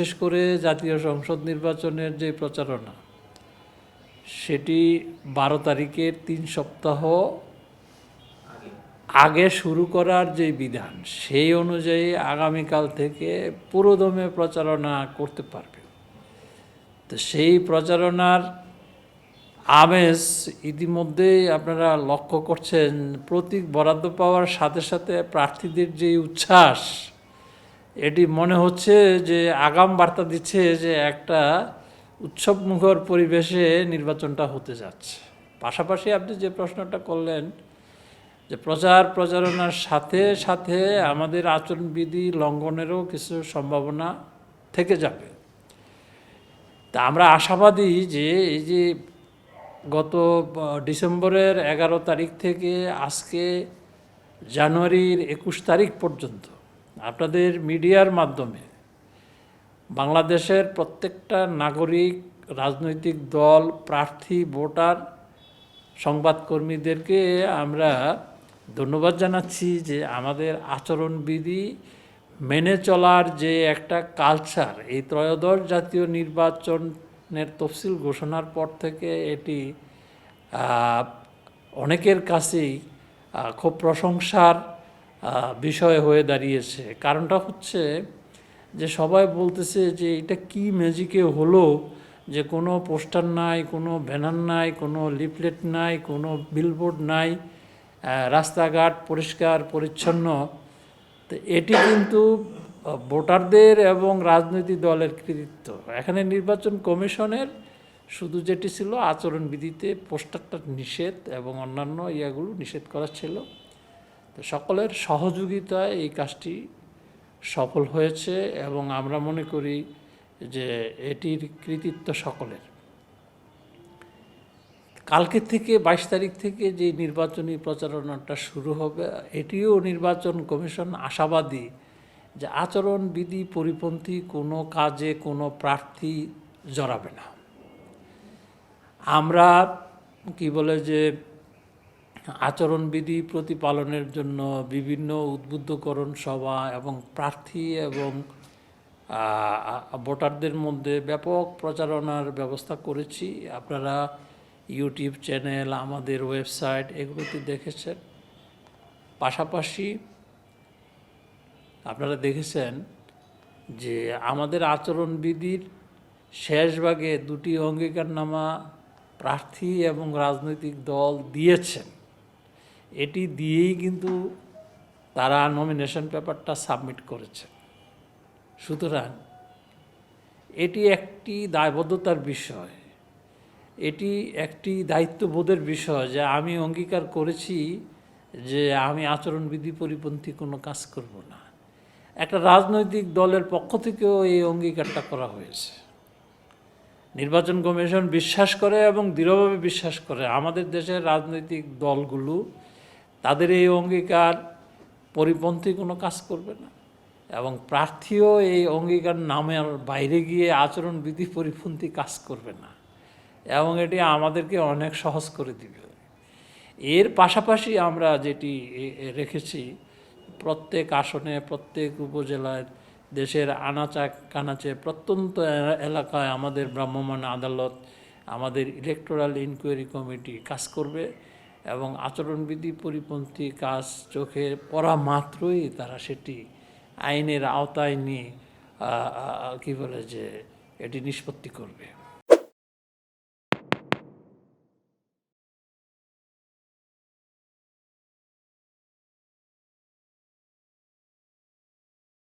বিশেষ করে জাতীয় সংসদ নির্বাচনের যে প্রচারণা, সেটি 12 তারিখের 3 সপ্তাহ আগে শুরু করার যে বিধান, সেই অনুযায়ী আগামীকাল থেকে পুরোদমে প্রচারণা করতে পারবে। তো সেই প্রচারণার আমেজ ইতিমধ্যেই আপনারা লক্ষ্য করছেন। প্রতীক বরাদ্দ পাওয়ার সাথে সাথে প্রার্থীদের যে উচ্ছ্বাস, এটি মনে হচ্ছে যে আগাম বার্তা দিচ্ছে যে একটা উৎসবমুখর পরিবেশে নির্বাচনটা হতে যাচ্ছে। পাশাপাশি আপনি যে প্রশ্নটা করলেন যে প্রচারণার সাথে সাথে আমাদের আচরণবিধি লঙ্ঘনেরও কিছু সম্ভাবনা থেকে যাবে। তা আমরা আশাবাদী যে এই যে গত ডিসেম্বরের 11 তারিখ থেকে আজকে জানুয়ারির 21 তারিখ পর্যন্ত আপনাদের মিডিয়ার মাধ্যমে বাংলাদেশের প্রত্যেকটা নাগরিক, রাজনৈতিক দল, প্রার্থী, ভোটার, সংবাদকর্মীদেরকে আমরা ধন্যবাদ জানাচ্ছি যে আমাদের আচরণবিধি মেনে চলার যে একটা কালচার, এই ত্রয়োদশ জাতীয় নির্বাচনের তফসিল ঘোষণার পর থেকে এটি অনেকের কাছেই খুব প্রশংসার বিষয় হয়ে দাঁড়িয়েছে। কারণটা হচ্ছে যে সবাই বলতেছে যে এটা কি ম্যাজিকে হলো যে কোনো পোস্টার নাই, কোনো ব্যানার নাই, কোনো লিফলেট নাই, কোনো বিলবোর্ড নাই, রাস্তাঘাট পরিষ্কার পরিচ্ছন্ন। তো এটি কিন্তু ভোটারদের এবং রাজনৈতিক দলের কৃতিত্ব। এখানে নির্বাচন কমিশনের শুধু যেটি ছিল আচরণবিধিতে পোস্টারটা নিষেধ এবং অন্যান্য ইয়াগুলো নিষেধ করা ছিল। তো সকলের সহযোগিতায় এই কাজটি সফল হয়েছে এবং আমরা মনে করি যে এটির কৃতিত্ব সকলের। কালকে থেকে 22 তারিখ থেকে যে নির্বাচনী প্রচারণাটা শুরু হবে, এটিও নির্বাচন কমিশন আশাবাদী যে আচরণবিধি পরিপন্থী কোনো কাজে কোনো প্রার্থী জড়াবে না। আমরা যে আচরণবিধি প্রতিপালনের জন্য বিভিন্ন উদ্বুদ্ধকরণ সভা এবং প্রার্থী এবং ভোটারদের মধ্যে ব্যাপক প্রচারণার ব্যবস্থা করেছি। আপনারা ইউটিউব চ্যানেল, আমাদের ওয়েবসাইট এগুলোতে দেখেছেন। পাশাপাশি আপনারা দেখেছেন যে আমাদের আচরণবিধির শেষ ভাগে 2টি অঙ্গীকারনামা প্রার্থী এবং রাজনৈতিক দল দিয়েছেন। এটি দিয়েই কিন্তু তারা নমিনেশন পেপারটা সাবমিট করেছেন। সুতরাং এটি একটি দায়বদ্ধতার বিষয়, এটি একটি দায়িত্ববোধের বিষয় যে আমি অঙ্গীকার করেছি যে আমি আচরণবিধি পরিপন্থী কোনো কাজ করব না। একটা রাজনৈতিক দলের পক্ষ থেকেও এই অঙ্গীকারটা করা হয়েছে। নির্বাচন কমিশন বিশ্বাস করে এবং দৃঢ়ভাবে বিশ্বাস করে আমাদের দেশের রাজনৈতিক দলগুলো তাদের এই অঙ্গীকার পরিপন্থী কোনো কাজ করবে না এবং প্রার্থীও এই অঙ্গীকার নামের বাইরে গিয়ে আচরণবিধি পরিপন্থী কাজ করবে না এবং এটি আমাদেরকে অনেক সহজ করে দিবে। এর পাশাপাশি আমরা যেটি রেখেছি, প্রত্যেক আসনে, প্রত্যেক উপজেলায়, দেশের আনাচা কানাচে, প্রত্যন্ত এলাকায় আমাদের ভ্রাম্যমাণ আদালত, আমাদের ইলেকটোরাল ইনকোয়ারি কমিটি কাজ করবে এবং আচরণবিধি পরিপন্থী কাজ চোখে পড়া মাত্রই তারা সেটি আইনের আওতায় নিয়ে এটি নিষ্পত্তি করবে।